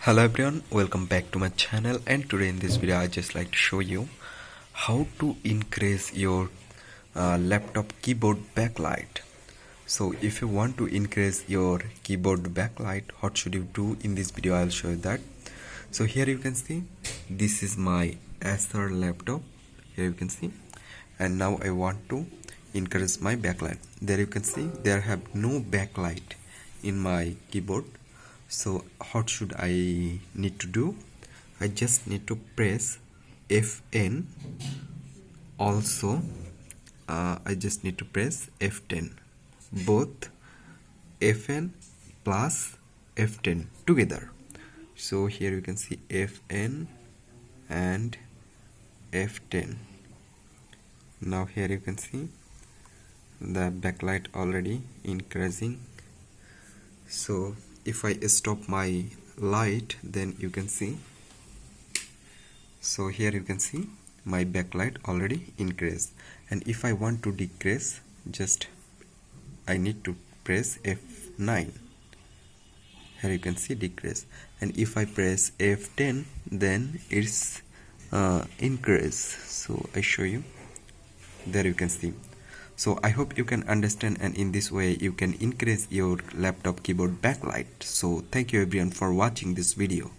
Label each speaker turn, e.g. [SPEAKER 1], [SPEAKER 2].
[SPEAKER 1] Hello everyone, welcome back to my channel, and today in this video I just like to show you how to increase your laptop keyboard backlight. So if you want to increase your keyboard backlight, what should you do? In this video I'll show you that. So here you can see this is my Acer laptop, here you can see, and now I want to increase my backlight. There you can see there have no backlight in my keyboard. So what should I need to do? I just need to press Fn. Also I just need to press F10, both Fn plus F10 together. So here you can see Fn and F10. Now here you can see the backlight already increasing. So if I stop my light, then you can see, so here you can see my backlight already increased. And if I want to decrease, just I need to press F9. Here you can see decrease, and if I press F10, then it's increase. So I show you, there you can see. So I hope you can understand, and in this way you can increase your laptop keyboard backlight. So thank you everyone for watching this video.